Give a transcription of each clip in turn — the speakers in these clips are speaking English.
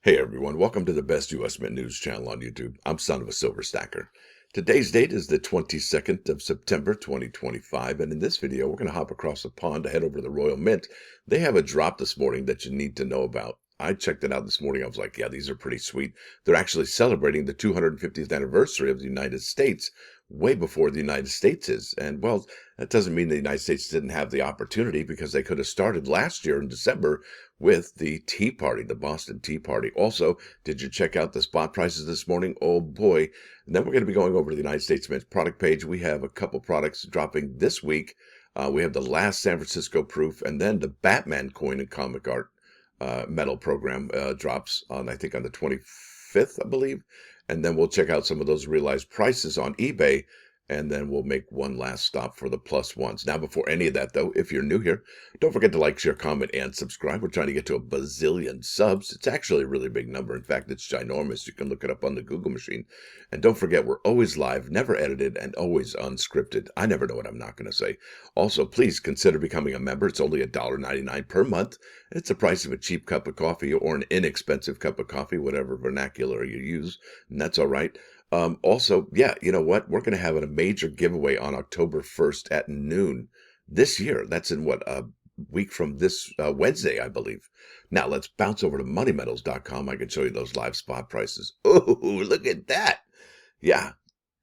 Hey everyone, welcome to the best US Mint News channel on YouTube. I'm Son of a Silver Stacker. Today's date is the 22nd of September 2025, and in this video we're going to hop across the pond to head over to the Royal Mint. They have a drop this morning that you need to know about. I checked it out this morning. I was like, yeah, these are pretty sweet. They're actually celebrating the 250th anniversary of the United States, way before the United States is. And well, that doesn't mean the United States didn't have the opportunity, because they could have started last year in December with the Tea Party, the Boston Tea Party. Also, did you check out the spot prices this morning? Oh boy. And then we're going to be going over to the United States Mint product page. We have a couple products dropping this week. We have the last San Francisco proof, and then the Batman coin and comic art metal program drops on, I think, on the 25th, I believe. And then we'll check out some of those realized prices on eBay, and then we'll make one last stop for the plus ones. Now, before any of that, though, if you're new here, don't forget to like, share, comment, and subscribe. We're trying to get to a bazillion subs. It's actually a really big number. In fact, it's ginormous. You can look it up on the Google machine. And don't forget, we're always live, never edited, and always unscripted. I never know what I'm not going to say. Also, please consider becoming a member. It's only $1.99 per month. It's the price of a cheap cup of coffee or an inexpensive cup of coffee, whatever vernacular you use, and that's all right. Also, yeah, you know what? We're going to have a major giveaway on October 1st at noon this year. That's in what, a week from this Wednesday, I believe. Now, let's bounce over to moneymetals.com. I can show you those live spot prices. Oh, look at that. Yeah,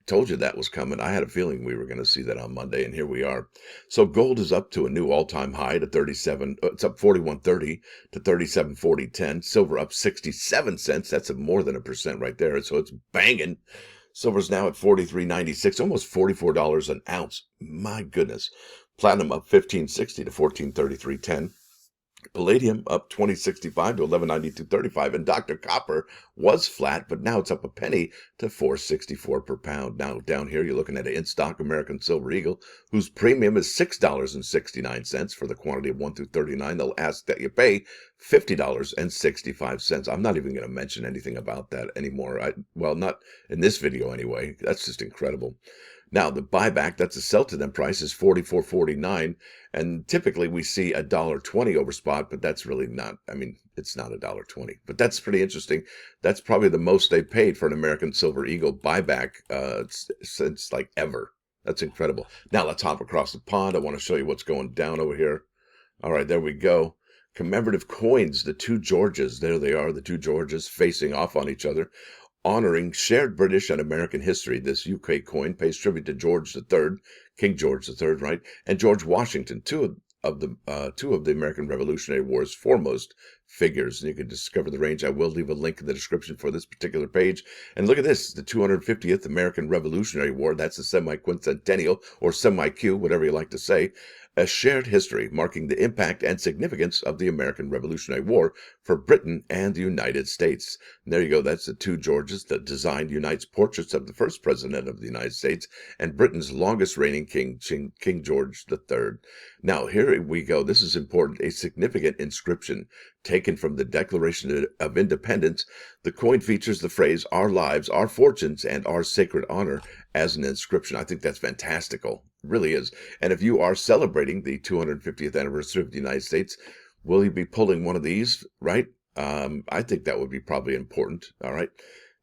told you that was coming. I had a feeling we were going to see that on Monday, and here we are. So gold is up to a new all-time high to 37. It's up 41.30 to 37.40.10. Silver up 67 cents. That's more than 1% right there. So it's banging. Silver's now at 43.96, almost $44 an ounce. My goodness. Platinum up 15.60 to 14.33.10. Palladium up 20.65 to 11.92.35, and Dr. Copper was flat, but now it's up a penny to 4.64 per pound. Now down here you're looking at an in-stock American Silver Eagle, whose premium is $6.69 for the quantity of 1 through 39. They'll ask that you pay $50.65. I'm not even going to mention anything about that anymore. Well, not in this video anyway. That's just incredible. Now, the buyback, that's a sell to them price, is $44.49, and typically we see $1.20 over spot, but that's really not, I mean, it's not $1.20, but that's pretty interesting. That's probably the most they paid for an American Silver Eagle buyback since like ever. That's incredible. Now, let's hop across the pond. I want to show you what's going down over here. All right, there we go. Commemorative coins, the two Georges. There they are, the two Georges facing off on each other, honoring shared British and American history. This UK coin pays tribute to George III, King George III, right, and George Washington, two of the American Revolutionary War's foremost figures. And you can discover the range. I will leave a link in the description for this particular page. And look at this, the 250th American Revolutionary War. That's the semi-quincentennial, or semi-Q, whatever you like to say. A shared history marking the impact and significance of the American Revolutionary War for Britain and the United States. And there you go. That's the two Georges. The design unites portraits of the first president of the United States and Britain's longest reigning king, King George III. Now, here we go. This is important. A significant inscription taken from the Declaration of Independence. The coin features the phrase, "Our lives, our fortunes, and our sacred honor," as an inscription. I think that's fantastical. It really is. And if you are celebrating the 250th anniversary of the United States, will you be pulling one of these, right? I think that would be probably important. All right.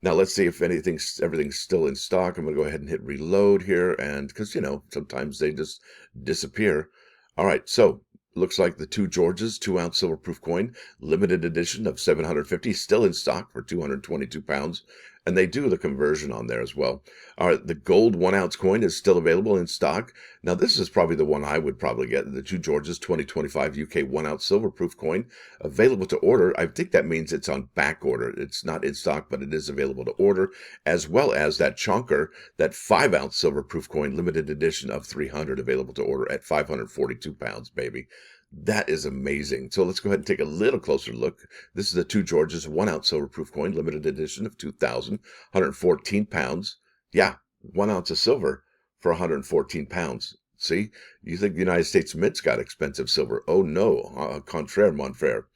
Now let's see if everything's still in stock. I'm going to go ahead and hit reload here, and because, you know, sometimes they just disappear. All right. So looks like the two Georges 2-ounce silver-proof coin, limited edition of 750, still in stock for 222 pounds. And they do the conversion on there as well. All right, the gold 1-ounce coin is still available in stock. Now, this is probably the one I would probably get, the two Georges 2025 UK 1-ounce silver-proof coin, available to order. I think that means it's on back order. It's not in stock, but it is available to order, as well as that chonker, that 5-ounce silver-proof coin, limited edition of 300, available to order at 542 pounds, baby. That is amazing. So let's go ahead and take a little closer look. This is the two Georges 1-ounce silver-proof coin, limited edition of 114 pounds. Yeah, 1 ounce of silver for 114 pounds. See, you think the United States Mint's got expensive silver. Oh, no. Contraire, mon frere.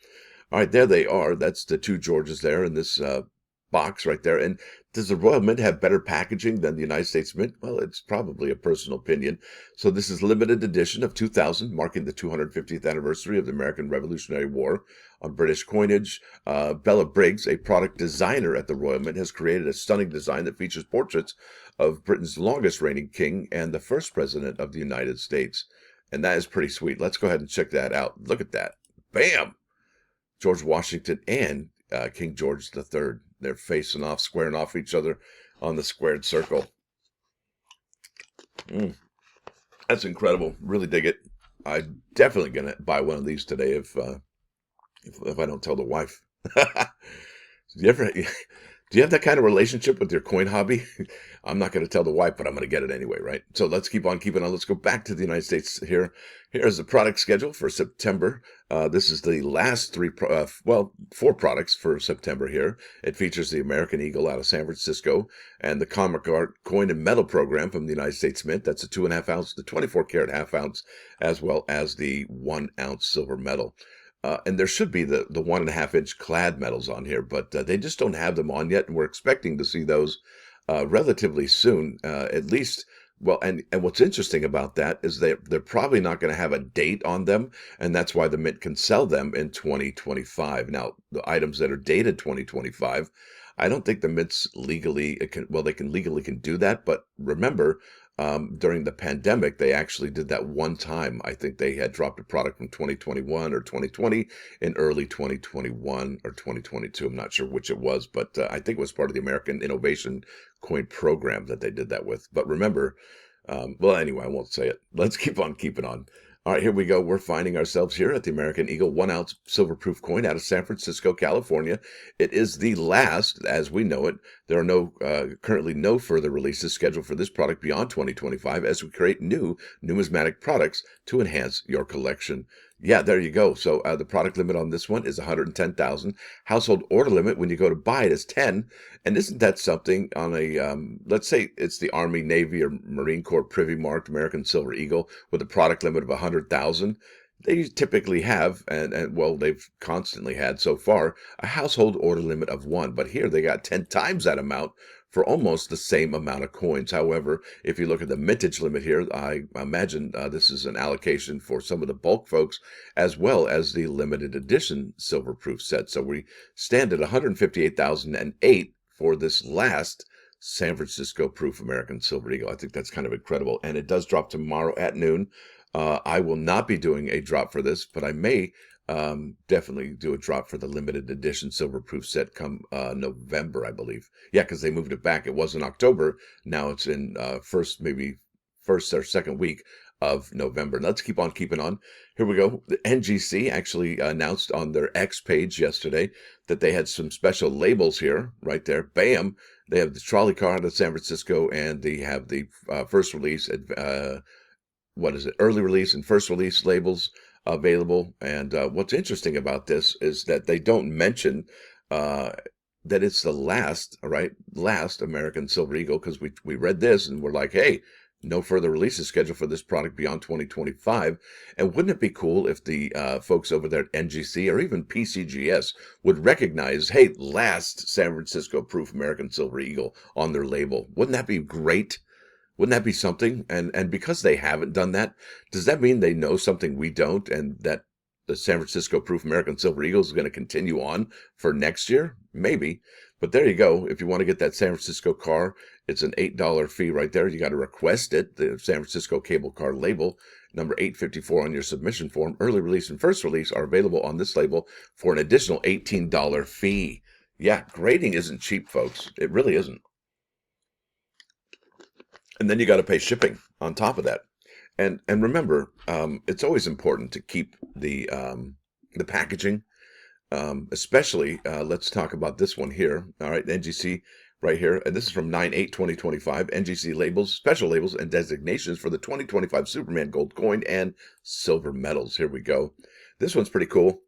All right, there they are. That's the two Georges there in this box right there. And does the Royal Mint have better packaging than the United States Mint? Well, it's probably a personal opinion. So this is limited edition of 2000, marking the 250th anniversary of the American Revolutionary War. On British coinage, Bella Briggs, a product designer at the Royal Mint, has created a stunning design that features portraits of Britain's longest reigning king and the first president of the United States. And that is pretty sweet. Let's go ahead and check that out. Look at that. Bam! George Washington and King George III. They're facing off, squaring off each other on the squared circle. That's incredible. Really dig it. I'm definitely going to buy one of these today if I don't tell the wife. Do you have that kind of relationship with your coin hobby? I'm not going to tell the wife, but I'm going to get it anyway, right? So let's keep on keeping on. Let's go back to the United States here. Here's the product schedule for September. This is the last four products for September here. It features the American Eagle out of San Francisco and the Commemorative Coin and Metal Program from the United States Mint. That's a 2.5 ounce, the 24 karat half ounce, as well as the 1 ounce silver medal. And there should be the 1.5 inch clad medals on here, but they just don't have them on yet. And we're expecting to see those relatively soon, at least. Well, and what's interesting about that is they're probably not going to have a date on them. And that's why the Mint can sell them in 2025. Now, the items that are dated 2025, I don't think the Mints legally, they can legally do that. But remember, during the pandemic, they actually did that one time. I think they had dropped a product from 2021 or 2020 in early 2021 or 2022. I'm not sure which it was, but I think it was part of the American Innovation Coin Program that they did that with. But remember, well, anyway, I won't say it. Let's keep on keeping on. All right, here we go. We're finding ourselves here at the American Eagle 1 ounce silver proof coin out of San Francisco, California. It is the last, as we know it. There are currently no further releases scheduled for this product beyond 2025 as we create new numismatic products to enhance your collection. Yeah, there you go. So the product limit on this one is 110,000. Household order limit when you go to buy it is 10. And isn't that something on a, let's say it's the Army, Navy, or Marine Corps Privy marked American Silver Eagle with a product limit of 100,000. They typically have, and well, they've constantly had so far, a household order limit of 1. But here they got 10 times that amount for almost the same amount of coins. However, if you look at the mintage limit here, I imagine this is an allocation for some of the bulk folks as well as the limited edition silver proof set. So we stand at 158,008 for this last San Francisco proof American Silver Eagle. I think that's kind of incredible. And it does drop tomorrow at noon. I will not be doing a drop for this, but I may definitely do a drop for the limited edition silver proof set come November, I believe. Yeah, because they moved it back. It was in October. Now it's in first or second week of November. Let's keep on keeping on. Here we go. The NGC actually announced on their X page yesterday that they had some special labels here, right there. Bam! They have the trolley car out of San Francisco, and they have the first release, early release and first release labels available. And what's interesting about this is that they don't mention that it's the last American Silver Eagle, because we read this and we're like, hey, no further releases scheduled for this product beyond 2025. And wouldn't it be cool if the folks over there at NGC or even PCGS would recognize, hey, last San Francisco proof American Silver Eagle on their label? Wouldn't that be great? Wouldn't that be something? And because they haven't done that, does that mean they know something we don't, and that the San Francisco proof American Silver Eagle is going to continue on for next year? Maybe. But there you go. If you want to get that San Francisco car, it's an $8 fee right there. You got to request it, the San Francisco cable car label, number 854 on your submission form. Early release and first release are available on this label for an additional $18 fee. Yeah, grading isn't cheap, folks. It really isn't. And then you got to pay shipping on top of that. And remember, it's always important to keep the packaging, especially, let's talk about this one here. All right, NGC right here. And this is from 9/8/2025. NGC labels, special labels, and designations for the 2025 Superman Gold Coin and Silver Medals. Here we go. This one's pretty cool.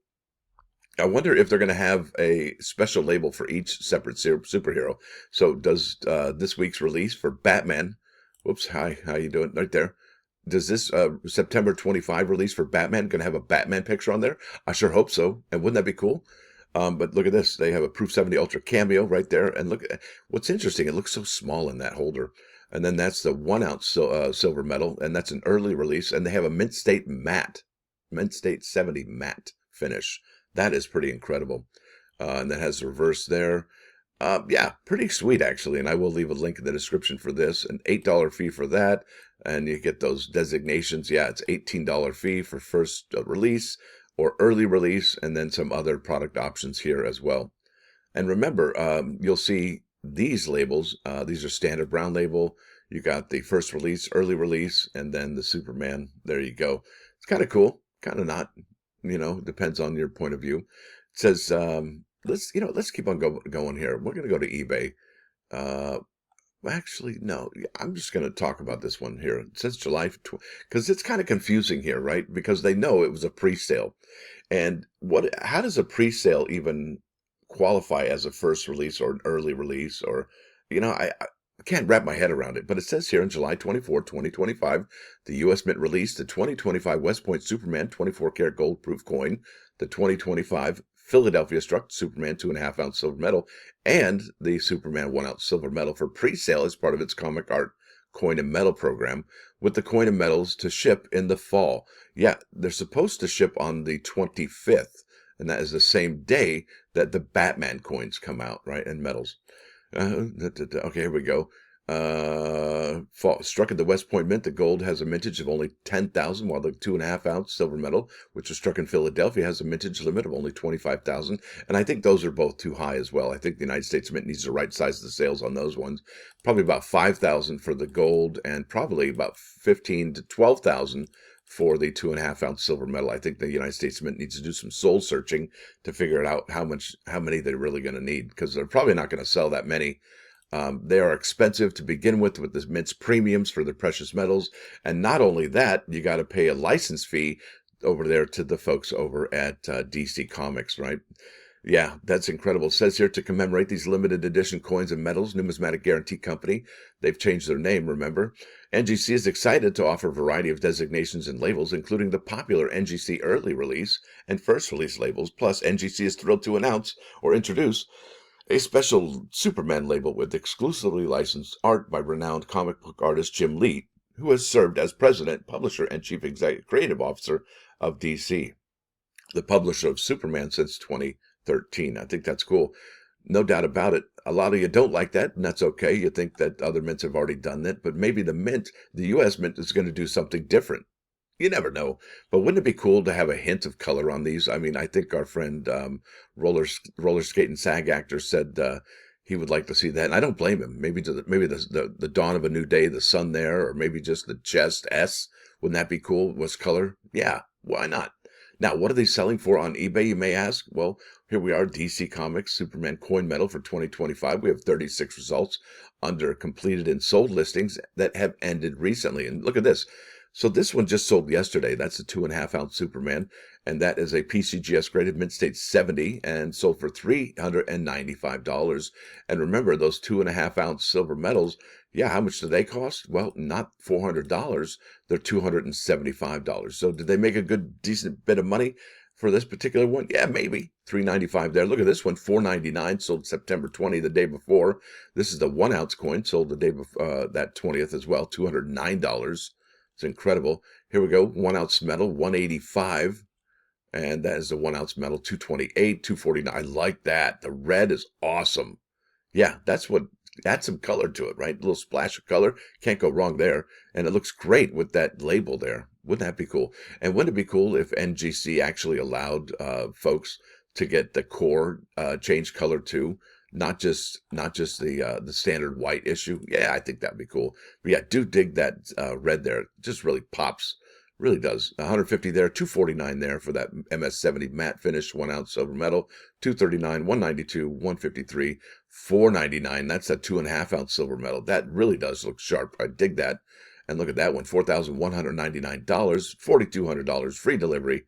I wonder if they're going to have a special label for each separate superhero. So does this week's release for Batman... Whoops, hi, how you doing? Right there. Does this September 25 release for Batman going to have a Batman picture on there? I sure hope so. And wouldn't that be cool? But look at this. They have a Proof 70 Ultra Cameo right there. And look, what's interesting, it looks so small in that holder. And then that's the 1 ounce silver medal, and that's an early release. And they have a Mint State matte, Mint State 70 matte finish. That is pretty incredible. And that has the reverse there. Yeah, pretty sweet actually. And I will leave a link in the description for this. An $8 fee for that. And you get those designations. Yeah, it's $18 fee for first release or early release, and then some other product options here as well. And remember, you'll see these labels. These are standard brown label. You got the first release, early release, and then the Superman. There you go. It's kind of cool, kind of not. Depends on your point of view. It says, let's keep on going here. We're going to go to eBay. Actually, no, I'm just going to talk about this one here. It says July, because it's kind of confusing here, right? Because they know it was a pre-sale. And how does a pre-sale even qualify as a first release or an early release? Or, I can't wrap my head around it. But it says here on July 24, 2025, the U.S. Mint released the 2025 West Point Superman 24 karat gold proof coin, the 2025 Philadelphia Struck Superman 2.5 ounce silver medal, and the Superman 1 ounce silver medal for pre-sale as part of its comic art coin and medal program, with the coin and medals to ship in the fall. Yeah, they're supposed to ship on the 25th, and that is the same day that the Batman coins come out, right, and medals. Okay, here we go. Struck at the West Point Mint, the gold has a mintage of only 10,000, while the 2.5 ounce silver medal, which was struck in Philadelphia, has a mintage limit of only 25,000. And I think those are both too high as well. I think the United States Mint needs to right size the sales on those ones. Probably about 5,000 for the gold, and probably about 15 to 12,000 for the 2.5 ounce silver medal. I think the United States Mint needs to do some soul searching to figure out how many they're really going to need, because they're probably not going to sell that many. They are expensive to begin with the Mint's premiums for their precious metals. And not only that, you got to pay a license fee over there to the folks over at DC Comics, right? Yeah, that's incredible. It says here, to commemorate these limited edition coins and medals, Numismatic Guarantee Company, they've changed their name, remember? NGC is excited to offer a variety of designations and labels, including the popular NGC early release and first release labels. Plus, NGC is thrilled to announce or introduce a special Superman label with exclusively licensed art by renowned comic book artist Jim Lee, who has served as president, publisher, and chief executive creative officer of DC, the publisher of Superman since 2013. I think that's cool. No doubt about it. A lot of you don't like that, and that's okay. You think that other mints have already done that, but maybe the U.S. Mint is going to do something different. You never know. But wouldn't it be cool to have a hint of color on these? I mean, I think our friend roller skate and SAG actor said he would like to see that, and I don't blame him. Maybe the dawn of a new day, the sun there, or maybe just the chest S. Wouldn't that be cool? Was color? Yeah, why not? Now, what are they selling for on eBay, you may ask? Well, here we are, DC Comics Superman coin medal for 2025. We have 36 results under completed and sold listings that have ended recently. And look at this. So this one just sold yesterday. That's a 2.5 ounce Superman, and that is a PCGS graded Mint State 70 and sold for $395. And remember, those 2.5 ounce silver medals, yeah, how much do they cost? Well, not $400. They're $275. So did they make a decent bit of money for this particular one? Yeah, maybe. $395 there. Look at this one, $499, sold September 20, the day before. This is the 1 ounce coin, sold the day before that 20th as well, $209. It's incredible. Here we go. 1 ounce metal, $185. And that is the 1 ounce metal, $228, $249. I like that. The red is awesome. Yeah, add some color to it, right? A little splash of color. Can't go wrong there. And it looks great with that label there. Wouldn't that be cool? And wouldn't it be cool if NGC actually allowed folks to get the core change color too? Not just the standard white issue. Yeah, I think that'd be cool. But yeah, do dig that red there. It just really pops. Really does. 150 there, 249 there for that MS70 matte finish, 1 ounce silver medal, 239, 192, 153, 499. That's a 2.5 ounce silver medal. That really does look sharp. I dig that. And look at that one, $4,199, $4,200 free delivery,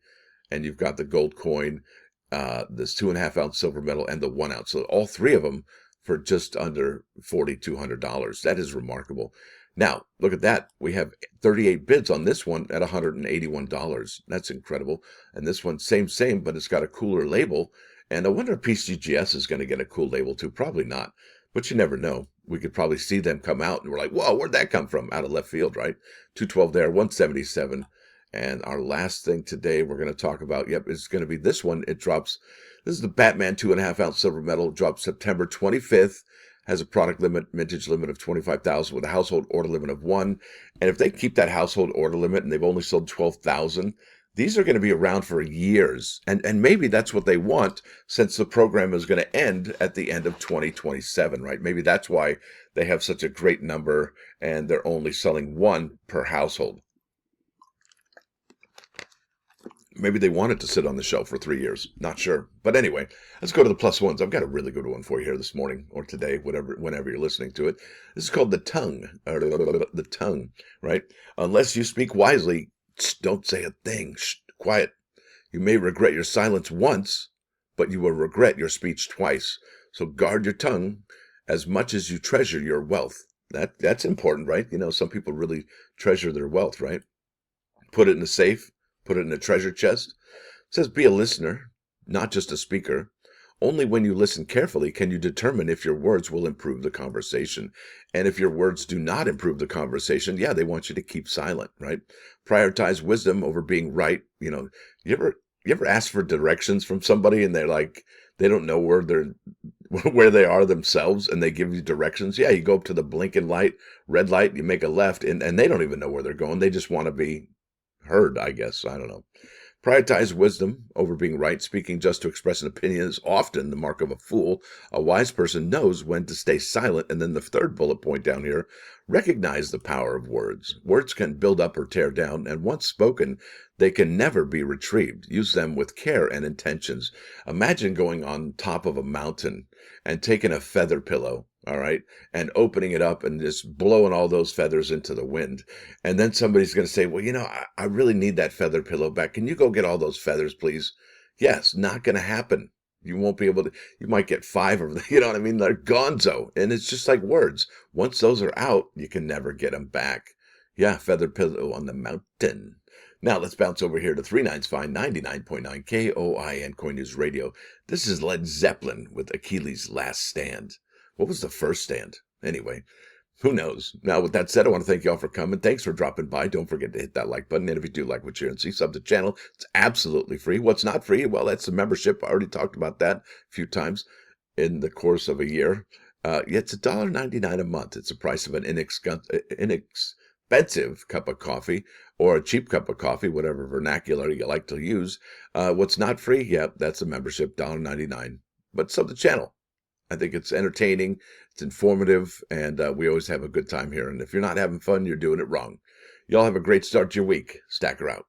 and you've got the gold coin, this 2.5 ounce silver medal, and the 1 ounce. So all three of them for just under $4,200. That is remarkable. Now, look at that. We have 38 bids on this one at $181. That's incredible. And this one, same, but it's got a cooler label. And I wonder if PCGS is going to get a cool label too. Probably not, but you never know. We could probably see them come out and we're like, whoa, where'd that come from? Out of left field, right? 212 there, 177. And our last thing today we're going to talk about, is going to be this one. It drops, this is the Batman 2.5 ounce silver medal, drops September 25th, has a product limit, mintage limit of 25,000 with a household order limit of 1. And if they keep that household order limit and they've only sold 12,000, these are going to be around for years. And maybe that's what they want, since the program is going to end at the end of 2027, right? Maybe that's why they have such a great number and they're only selling one per household. Maybe they want it to sit on the shelf for 3 years. Not sure. But anyway, let's go to the plus ones. I've got a really good one for you here this morning or today, whenever you're listening to it. This is called the tongue, or the tongue, right? Unless you speak wisely, don't say a thing. Shh, quiet. You may regret your silence once, but you will regret your speech twice. So guard your tongue as much as you treasure your wealth. That's important, right? You know, some people really treasure their wealth, right? Put it in a safe. Put it in a treasure chest. It says, be a listener, not just a speaker. Only when you listen carefully can you determine if your words will improve the conversation. And if your words do not improve the conversation, they want you to keep silent, right? Prioritize wisdom over being right. You know, you ever ask for directions from somebody and they're like, they don't know where they are themselves, and they give you directions. Yeah, you go up to the blinking light, red light, you make a left, and they don't even know where they're going. They just want to be heard, I guess. I don't know. Prioritize wisdom over being right. Speaking just to express an opinion is often the mark of a fool. A wise person knows when to stay silent. And then the third bullet point down here, recognize the power of words. Words can build up or tear down, and once spoken, they can never be retrieved. Use them with care and intentions. Imagine going on top of a mountain and taking a feather pillow, all right, and opening it up and just blowing all those feathers into the wind. And then somebody's going to say, well, I really need that feather pillow back. Can you go get all those feathers, please? Yes, not going to happen. You won't be able to, you might get 5 of them, you know what I mean? They're gonzo. And it's just like words. Once those are out, you can never get them back. Yeah, feather pillow on the mountain. Now let's bounce over here to 39's Fine 99.9 KOIN Coin News Radio. This is Led Zeppelin with Achilles' Last Stand. What was the first stand? Anyway, who knows? Now, with that said, I want to thank you all for coming. Thanks for dropping by. Don't forget to hit that like button. And if you do like what you hear and see, sub the channel. It's absolutely free. What's not free? Well, that's the membership. I already talked about that a few times in the course of a year. It's $1.99 a month. It's the price of an inexpensive cup of coffee or a cheap cup of coffee, whatever vernacular you like to use. What's not free? That's a membership, $1.99. But sub the channel. I think it's entertaining, it's informative, and we always have a good time here. And if you're not having fun, you're doing it wrong. Y'all have a great start to your week. Stacker out.